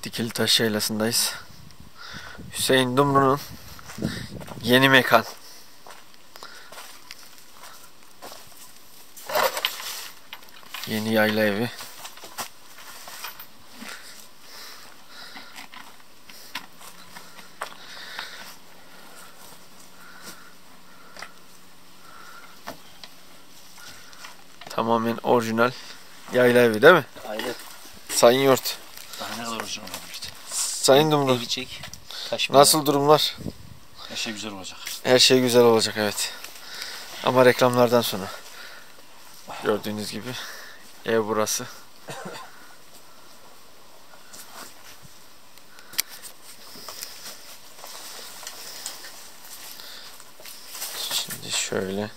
Dikilitaş Yaylası'ndayız. Hüseyin Dumru'nun yeni mekan. Yeni yayla evi. Tamamen orijinal yayla evi değil mi? Aynen. Sayın Yurt. Daha ne kadar orijinal olabilir? Sayın Dumru. Evi çek. Nasıl durumlar? Her şey güzel olacak. Her şey güzel olacak, evet. Ama reklamlardan sonra. Gördüğünüz gibi ev burası. Şimdi şöyle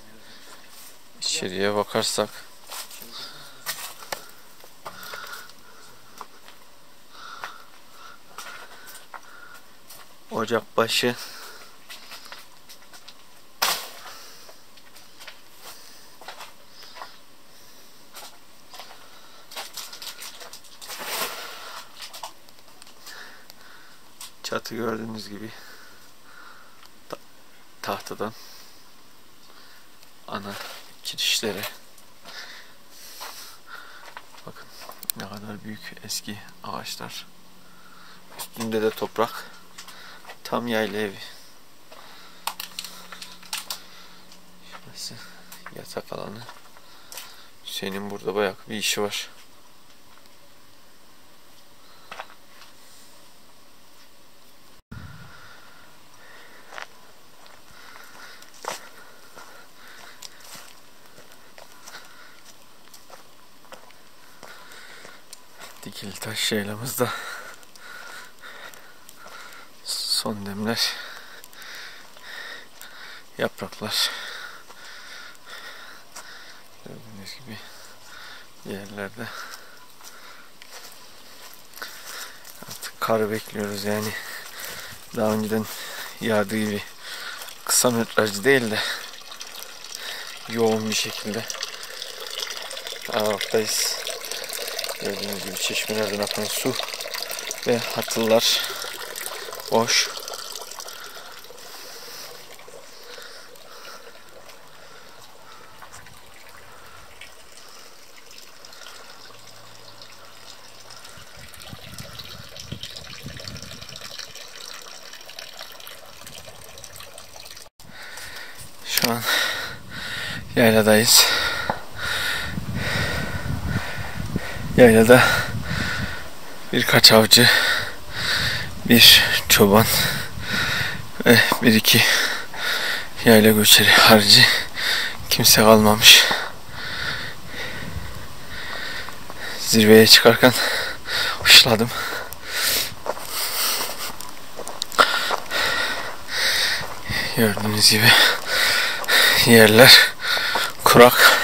içeriye bakarsak ocakbaşı, çatı gördüğünüz gibi tahtadan, ana kirişleri. Bakın ne kadar büyük eski ağaçlar. Üstünde de toprak. Tam yayla evi. Şurası yatak alanı. Hüseyin'in burada bayağı bir işi var. Dikilitaş yaylamızda son demler, yapraklar. Gördüğünüz gibi yerlerde artık karı bekliyoruz yani. Daha önceden yağdığı gibi kısa metrajlı değil de yoğun bir şekilde Aralık'tayız. Gördüğünüz gibi çeşmelerden akan su ve hatırlar boş. Şu an yayladayız. Yaylada birkaç avcı, bir çoban ve bir iki yayla göçeri harici kimse kalmamış. Zirveye çıkarken hoşladım. Gördüğünüz gibi yerler kurak.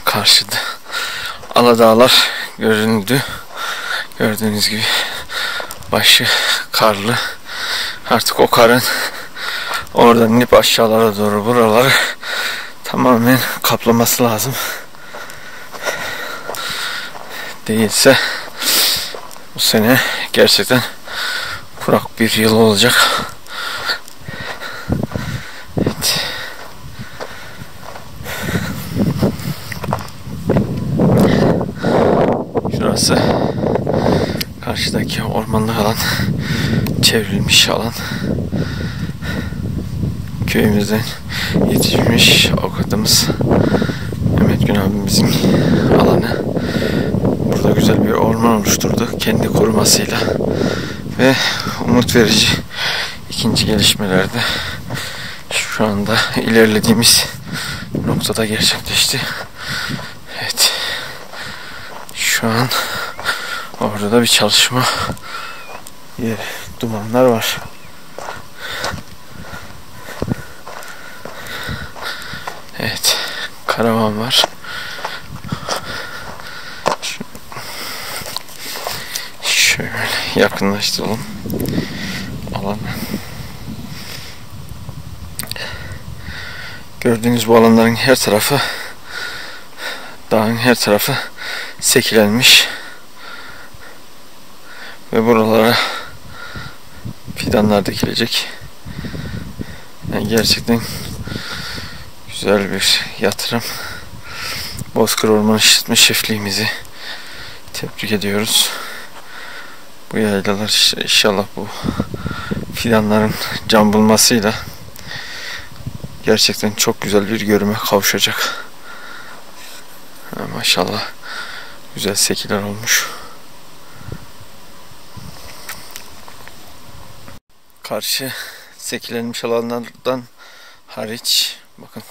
Karşıda Aladağlar göründü. Gördüğünüz gibi başı karlı. Artık o karın oradan inip aşağılara doğru buraları tamamen kaplaması lazım. Değilse bu sene gerçekten kurak bir yıl olacak. Evet. Şurası karşıdaki ormanlık alan, çevrilmiş alan. Köyümüzden yetişmiş avukatımız Mehmet Gün abimizin alanı. Burada güzel bir orman oluşturdu kendi korumasıyla ve umut verici ikinci gelişmelerde şu anda ilerlediğimiz noktada gerçekleşti. Evet. Şu an orada da bir çalışma yeri, dumanlar var. Evet, karavan var. Şöyle yakınlaştıralım alanı. Gördüğünüz bu alanların her tarafı, dağın her tarafı sekilenmiş. Ve buralara fidanlar dikilecek. Yani gerçekten güzel bir yatırım. Bozkır Orman İşletme Şefliğimizi tebrik ediyoruz. Bu yaylalar inşallah bu fidanların can bulmasıyla gerçekten çok güzel bir görüme kavuşacak. Maşallah güzel sekiler olmuş. Karşı sekilenmiş alanlardan hariç bakın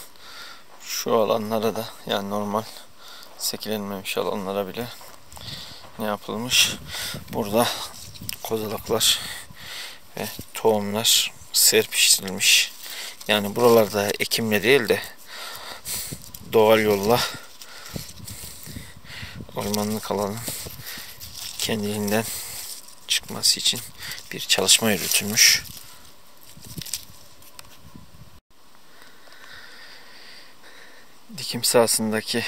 şu alanlara da, yani normal sekilenmemiş alanlara bile ne yapılmış? Burada kozalaklar ve tohumlar serpiştirilmiş. Yani buralarda ekimle değil de doğal yolla ormanlık alanın kendiliğinden çıkması için bir çalışma yürütülmüş. Dikim sahasındaki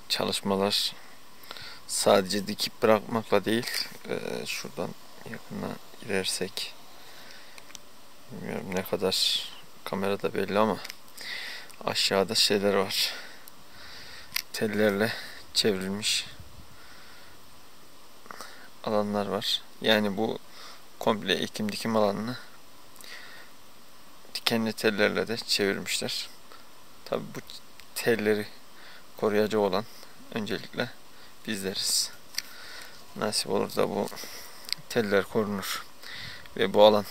çalışmalar sadece dikip bırakmakla değil, şuradan yakına girersek, bilmiyorum ne kadar kamerada belli ama aşağıda şeyler var. Tellerle çevrilmiş alanlar var. Yani bu komple ekim dikim alanını dikenli tellerle de çevirmişler. Tabi bu telleri koruyucu olan öncelikle bizleriz. Nasip olur da bu teller korunur ve bu alan,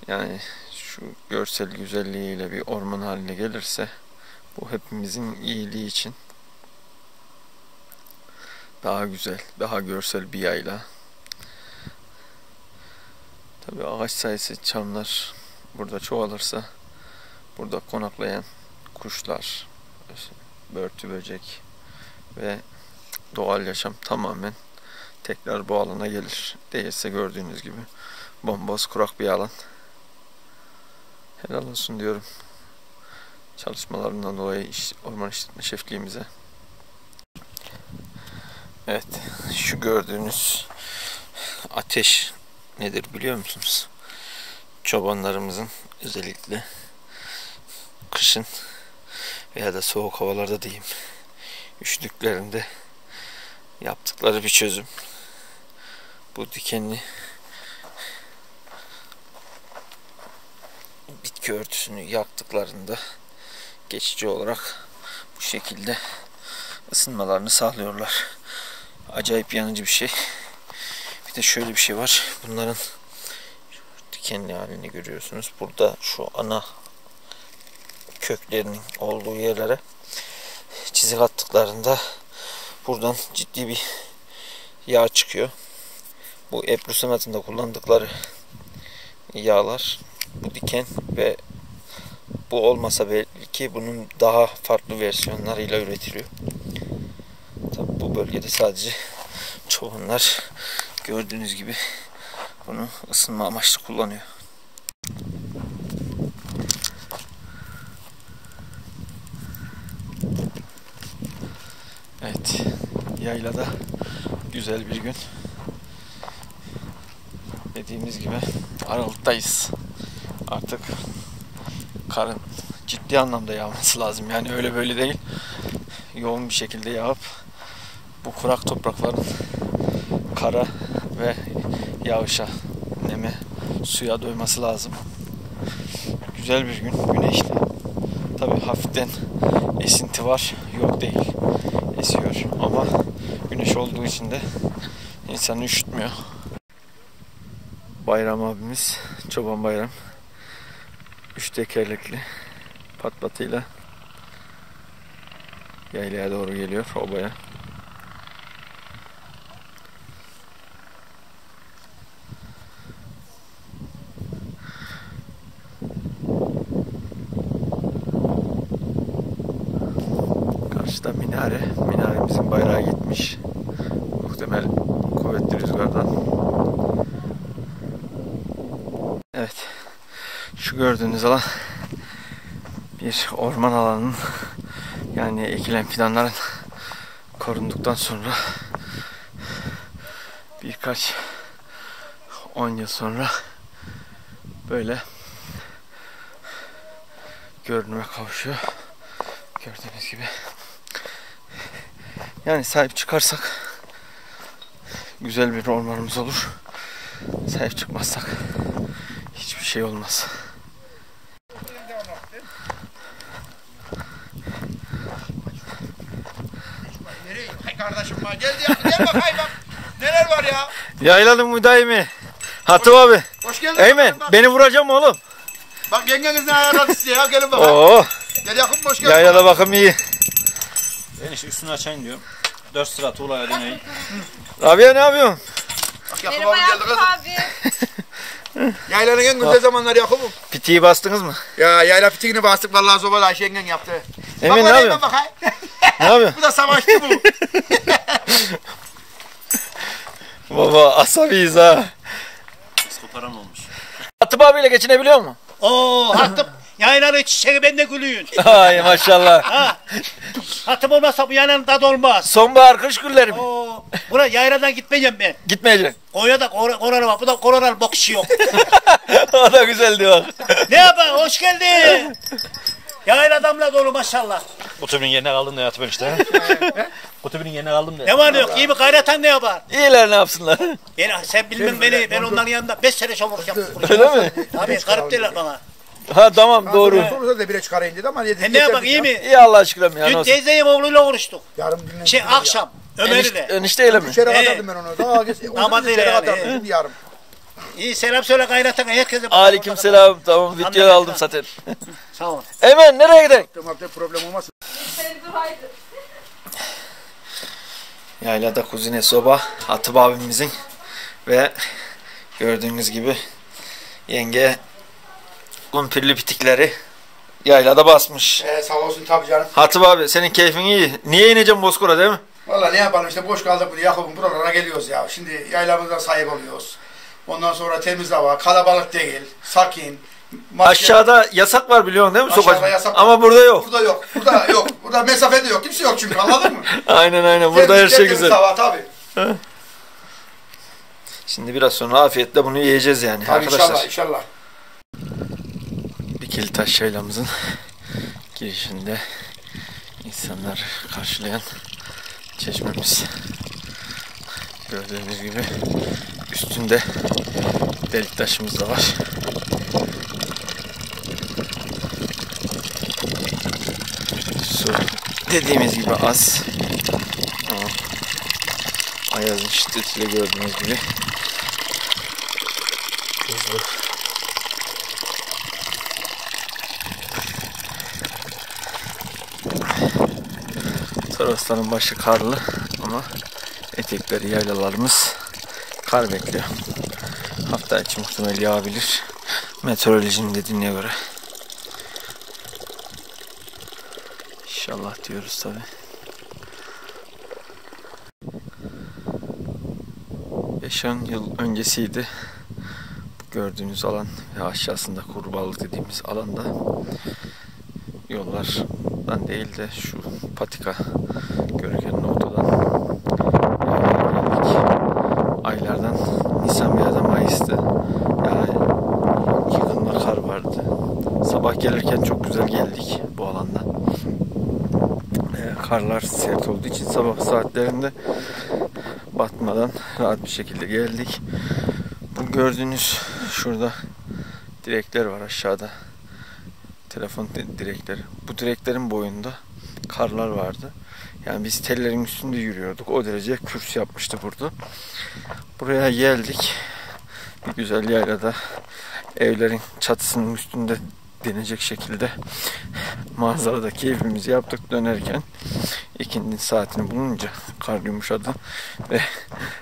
yani şu görsel güzelliğiyle bir orman haline gelirse bu hepimizin iyiliği için daha güzel, daha görsel bir yayla. Tabi ağaç sayısı, çamlar burada çoğalırsa burada konaklayan kuşlar, börtü böcek ve doğal yaşam tamamen tekrar bu alana gelir. Değilse gördüğünüz gibi bomboş kurak bir alan. Helal olsun diyorum çalışmalarından dolayı Orman İşletme Şefliğimize. Evet, şu gördüğünüz ateş nedir biliyor musunuz? Çobanlarımızın özellikle kışın veya da soğuk havalarda diyeyim, üşüdüklerinde yaptıkları bir çözüm. Bu dikenli bitki örtüsünü yaktıklarında geçici olarak bu şekilde ısınmalarını sağlıyorlar. Acayip yanıcı bir şey. Bir de şöyle bir şey var. Bunların dikenli halini görüyorsunuz. Burada şu ana köklerinin olduğu yerlere çizik attıklarında buradan ciddi bir yağ çıkıyor. Bu Ebru sanatında kullandıkları yağlar bu diken ve bu olmasa belki bunun daha farklı versiyonlarıyla üretiliyor. Tabii bu bölgede sadece çobanlar gördüğünüz gibi bunu ısınma amaçlı kullanıyor. Evet, yaylada güzel bir gün. Dediğimiz gibi Aralık'tayız. Artık karın ciddi anlamda yağması lazım. Yani öyle böyle değil. Yoğun bir şekilde yağıp bu kurak toprakların kara ve yağışa, neme, suya doyması lazım. Güzel bir gün, güneşli. Tabii hafiften esinti var, yok değil. Esiyor ama güneş olduğu için de insanı üşütmüyor. Bayram abimiz, Çoban Bayram, 3 tekerlekli patlatıyla yaylaya doğru geliyor, obaya. Karşıda minare, minaremizin bayrağı gitmiş. Muhtemel kuvvetli rüzgardan. Evet, şu gördüğünüz alan bir orman alanının, yani ekilen fidanların korunduktan sonra birkaç 10 yıl sonra böyle görünüme kavuşuyor. Gördüğünüz gibi. Yani sahip çıkarsak güzel bir ormanımız olur. Sahip çıkmazsak hiçbir şey olmaz. Hay kardeşim bak geldi ya. Gel bakayım bak. Neler var ya? Yaylanın müdaimi. Hatip abi. Hoş geldin. Eymen beni vuracağım oğlum. Bak yengeniz ne ayarladı size ya. Gelin bakayım. Oo. Gel yakın hoş geldin. Yaylada bakım iyi. Ben işte üstünü açayım diyorum. 4 sıra tuğlaya deneyin. Rabia ne yapıyorsun? Bak Yakup Merhaba abi geldi Yakup kızım. abi. Yaylanın en güzel zamanları Yakup'um. Pitiyi bastınız mı? Ya yayla fitiğini bastık vallahi sobada Ayşe yengen yaptı. Emin Bak ne oraya yapıyorsun? bakayım. Ne yapıyorsun? Bu da savaşçı bu. Baba asabiyiz ha. Skoparan olmuş. Hatip abiyle geçinebiliyor musun? Oo hattım. Yaylanın çiçeği bende gülüyün. Ay maşallah. Ha. Hattım olmazsa bu yaylanın tadı olmaz. Sonbahar kış günleri mi? Oo. Buna yayladan gitmeyeceğim ben. Gitmeyeceksin. Konya'da korona var. Bu da koronal bok işi yok. O da güzeldi bak. Ne yapayım? Hoş geldin. Yayla adamla dolu maşallah. Otobünün yerine kaldım da hayatım ben işte. Otobünün yerine kaldım da. Ne var ne yok? İyi mi kaynatan ne yapar? İyiler ne yapsınlar? Sen bilmem beni. Ben onların yanında 5 sene çamurluk yaptım. Öyle mi? Abi garip değiller bana. Ha tamam doğru. Sonra da bire çıkarayım dedi ama Ne yapak iyi mi? İyi Allah aşkına ya. Dün teyzeyim oğluyla konuştuk. Yarım dinlendim. Akşam. Ömer'le. Enişteyle mi? İçeri He. atardım ben onu. Daha geç. Damadıyla içeri yani, atardım. he. Şimdi yarım. İyi selam söyle kaynatana herkese. Aleyküm selam. Tamam videoyu Anladım. aldım zaten. Sağ ol. Hemen nereye gidelim? Tamam problem olmaz. Yaylada kuzine soba Hatip abimizin ve gördüğünüz gibi yenge kumpirli pitikleri yaylada basmış. Sağ olsun tabii canım. Hatip abi senin keyfin iyi. Niye ineceğim Bozkır'a değil mi? Valla ne yapalım işte boş kaldık bunu Yakup'un buralarına geliyoruz ya. Şimdi yaylamıza sahip oluyoruz. Ondan sonra temiz hava, kalabalık değil, sakin. Aşağıda yasak var biliyorsun değil mi? Aşağıda Sokak. yasak var. Ama burada yok. Burada yok. Burada yok. Burada mesafe de yok. Kimse yok çünkü anladın mı? Aynen burada her şey Temiz güzel. hava tabii. Şimdi biraz sonra afiyetle bunu yiyeceğiz yani Tabii arkadaşlar. inşallah. Dikilitaş yaylamızın girişinde insanlar karşılayan çeşmemiz. Gördüğünüz gibi üstünde delik taşımız da var. Su dediğimiz gibi az. Ama ayazın şiddetiyle gördüğünüz gibi hızlı. Torosların başı karlı ama etekleri yaylalarımız kar bekliyor. Hafta içi muhtemel yağabilir. Meteorolojinin dediğine göre. İnşallah diyoruz tabi. ...5-10 yıl öncesiydi. Bu gördüğünüz alan ve aşağısında Kurbağalık dediğimiz alanda yollardan değil de şu patika görürken noktadan geldik. Aylardan Nisan veya da Mayıs'tı. Yani yıkılma kar vardı. Sabah gelirken çok güzel geldik bu alandan. Karlar sert olduğu için sabah saatlerinde batmadan rahat bir şekilde geldik. Bu gördüğünüz şurada direkler var aşağıda. Telefon direkleri. Bu direklerin boyunda karlar vardı. Yani biz tellerin üstünde yürüyorduk. O derece kürs yapmıştı burada. Buraya geldik. Bir güzel yaylada evlerin çatısının üstünde denecek şekilde manzarada keyfimizi yaptık. Dönerken ikindi saatini bulunca kar yumuşadı ve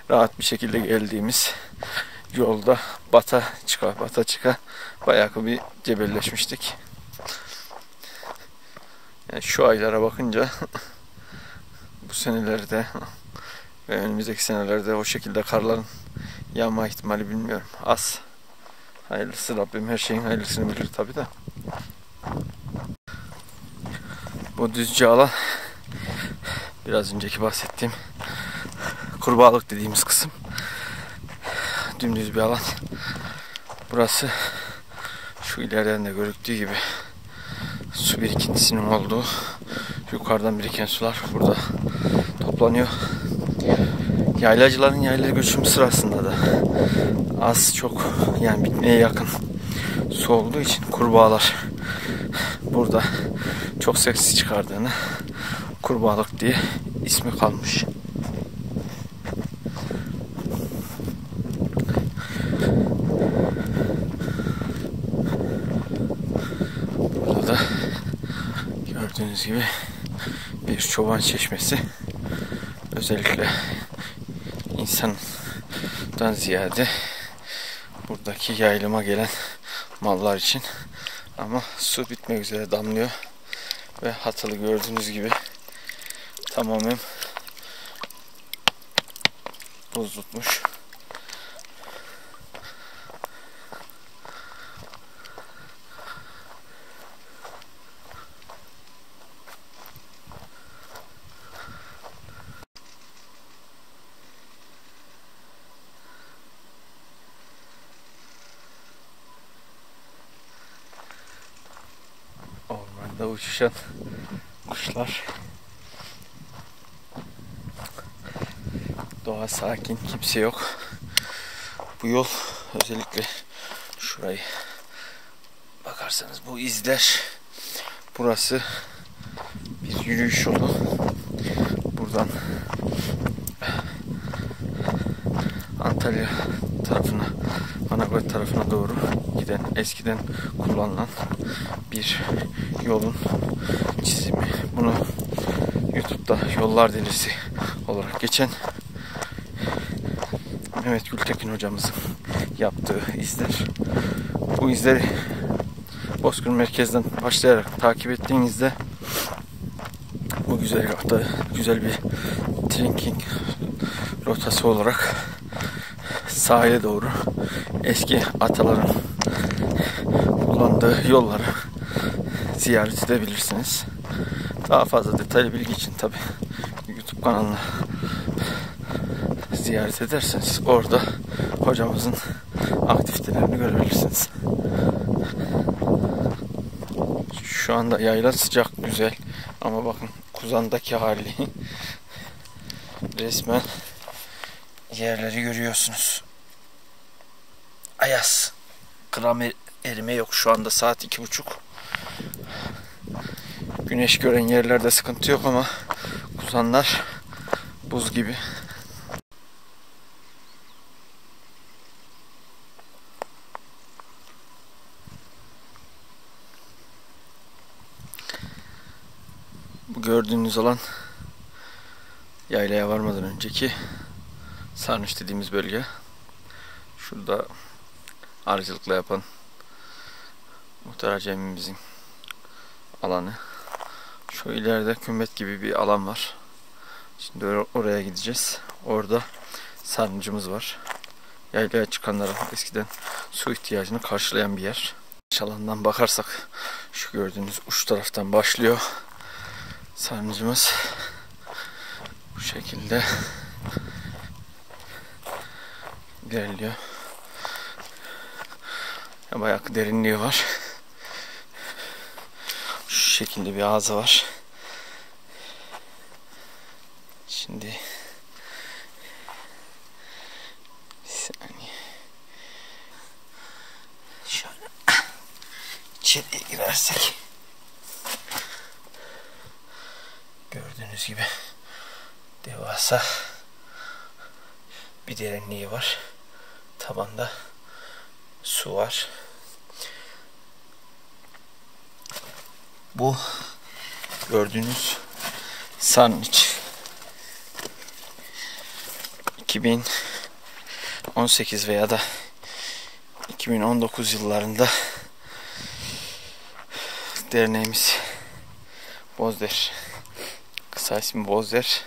rahat bir şekilde geldiğimiz yolda bata çıka bayağı bir cebelleşmiştik. Yani şu aylara bakınca bu senelerde ve önümüzdeki senelerde o şekilde karların yağma ihtimali bilmiyorum. Az. Hayırlısı, Rabbim her şeyin hayırlısını bilir tabi de. Bu düzce alan biraz önceki bahsettiğim Kurbağalık dediğimiz kısım. dümdüz bir alan. Burası şu ileriden de görüldüğü gibi su birikintisinin olduğu, yukarıdan biriken sular burada toplanıyor. Yaylacıların yayla göçüm sırasında da az çok, yani bitmeye yakın su olduğu için kurbağalar burada çok ses çıkardığını, kurbağalık diye ismi kalmış. Burada gördüğünüz gibi bir çoban çeşmesi. Özellikle insandan ziyade buradaki yayılıma gelen mallar için, ama su bitmek üzere damlıyor ve hatılı gördüğünüz gibi tamamen buz tutmuş. Ormanda uçuşan kuşlar. Doğa sakin, kimse yok. Bu yol, özellikle şurayı bakarsanız bu izler, burası bir yürüyüş yolu. Buradan Antalya tarafına, Manavgat tarafına doğru giden, eskiden kullanılan bir yolun çizimi. Bunu YouTube'da Yollar Delisi olarak geçen Mehmet Gültekin hocamızın yaptığı izler. Bu izleri Bozkır merkezden başlayarak takip ettiğinizde bu güzergahta güzel bir trekking rotası olarak sahile doğru eski ataların kullandığı yolları ziyaret edebilirsiniz. Daha fazla detaylı bilgi için tabi YouTube kanalına ziyaret ederseniz orada hocamızın aktivitelerini görebilirsiniz. Şu anda yayla sıcak, güzel, ama bakın Kuzan'daki hali resmen yerleri görüyorsunuz. Ayaz. Gram erime yok. Şu anda saat 2:30. Güneş gören yerlerde sıkıntı yok ama Kuzanlar buz gibi. Bu gördüğünüz alan yaylaya varmadan önceki Sarnıç dediğimiz bölge. Şurada arıcılıkla yapan Muhtar Acemimizin alanı. Şu ileride kümbet gibi bir alan var. Şimdi oraya gideceğiz. Orada sarnıcımız var. Yaylaya çıkanların eskiden su ihtiyacını karşılayan bir yer. Alandan bakarsak şu gördüğünüz uç taraftan başlıyor sarnıcımız. Bu şekilde ilerliyor. Bayağı derinliği var. Şu şekilde bir ağzı var. Şimdi bir saniye. Şöyle içeriye girersek gördüğünüz gibi devasa bir derinliği var. Tabanda su var. Bu gördüğünüz Sarnıç 2018 veya da 2019 yıllarında derneğimiz Bozder, kısa ismi Bozder,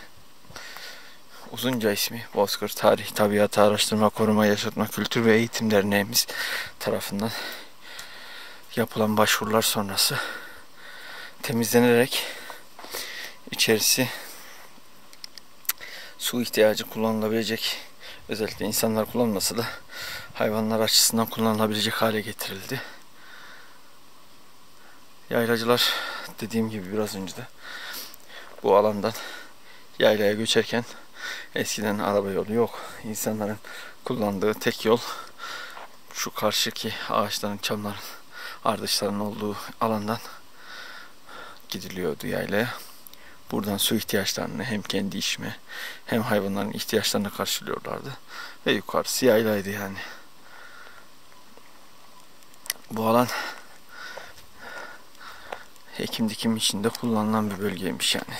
uzunca ismi Bozkır Tarih, Tabiat Araştırma, Koruma, Yaşatma, Kültür ve Eğitim Derneğimiz tarafından yapılan başvurular sonrası temizlenerek içerisi su ihtiyacı kullanılabilecek, özellikle insanlar kullanmasa da hayvanlar açısından kullanılabilecek hale getirildi. Yaylacılar dediğim gibi biraz önce de bu alandan yaylaya göçerken eskiden araba yolu yok. İnsanların kullandığı tek yol şu karşıki ağaçların, çamların, ardışların olduğu alandan gidiliyordu yaylaya. Buradan su ihtiyaçlarını hem kendi işime hem hayvanların ihtiyaçlarını karşılıyorlardı. Ve yukarısı yaylaydı yani. Bu alan ekim dikim içinde kullanılan bir bölgeymiş yani.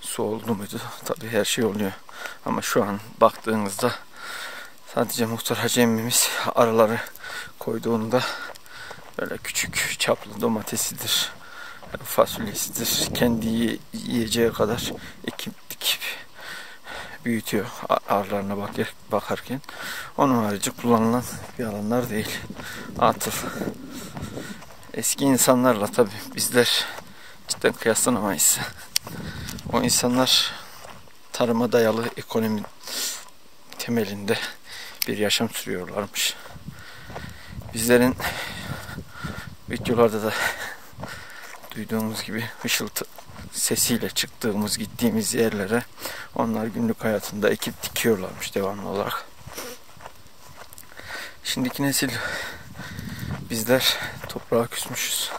Su oldu muydu? Tabii her şey oluyor. Ama şu an baktığınızda sadece muhtar hacı emmimiz arıları koyduğunda böyle küçük çaplı domatesidir, fasulyesidir, kendi yiyeceği kadar dikip büyütüyor arılarına bakarken. Onun harici kullanılan bir alanlar değil. Atıl. Eski insanlarla tabi bizler cidden kıyaslanamayız. O insanlar tarıma dayalı ekonomi temelinde bir yaşam sürüyorlarmış. Bizlerin videolarda da duyduğumuz gibi hışıltı sesiyle çıktığımız, gittiğimiz yerlere onlar günlük hayatında ekip dikiyorlarmış devamlı olarak. Şimdiki nesil bizler toprağa küsmüşüz.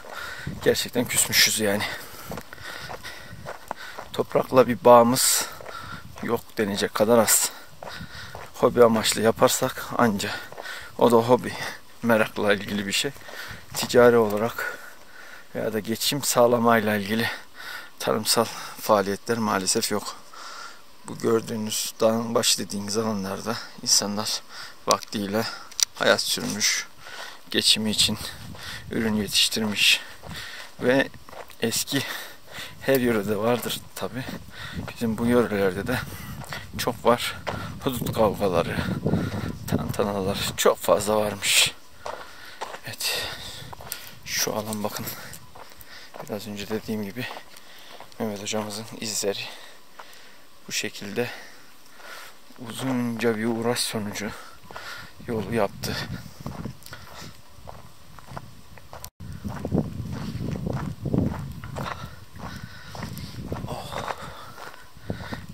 Gerçekten küsmüşüz yani. Toprakla bir bağımız yok denecek kadar az. Hobi amaçlı yaparsak anca. O da hobi, merakla ilgili bir şey. Ticari olarak veya da geçim sağlamayla ilgili tarımsal faaliyetler maalesef yok. Bu gördüğünüz dağın başı dediğiniz alanlarda insanlar vaktiyle hayat sürmüş, geçimi için ürün yetiştirmiş ve eski her yörede vardır tabi. Bizim bu yörelerde de çok var. Hudut kavgaları, tantanalar çok fazla varmış. Evet. Şu alan bakın. Biraz önce dediğim gibi Mehmet hocamızın izleri bu şekilde uzunca bir uğraş sonucu yolu yaptı.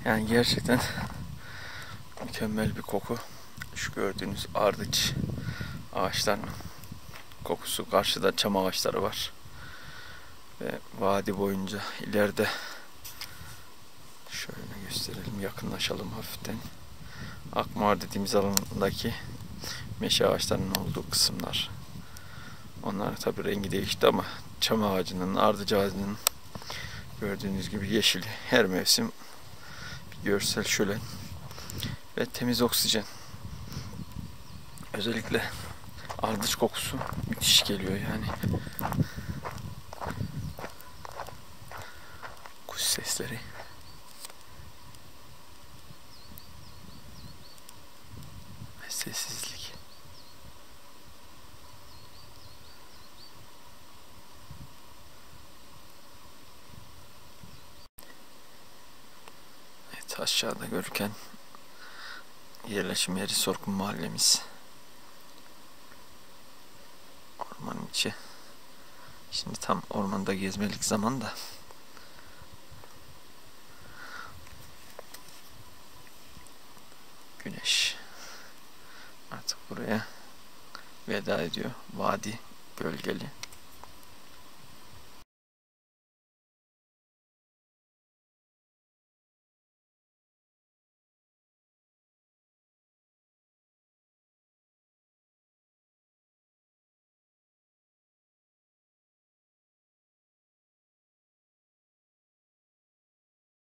Yani gerçekten mükemmel bir koku. Şu gördüğünüz ardıç ağaçlarının kokusu. Karşıda çam ağaçları var. Ve vadi boyunca ileride şöyle gösterelim, yakınlaşalım hafiften. Akmağar dediğimiz alandaki meşe ağaçlarının olduğu kısımlar. Onlar tabi rengi değişti ama çam ağacının, ardıç ağacının gördüğünüz gibi yeşili. Her mevsim bir görsel şölen ve temiz oksijen. Özellikle ardıç kokusu müthiş geliyor yani. Kuş sesleri. Ve sessizlik. Evet, aşağıda görürken yerleşim yeri Sorgun mahallemiz. Ormanın içi. Şimdi tam ormanda gezmelik zaman da. Güneş artık buraya veda ediyor. Vadi gölgeli.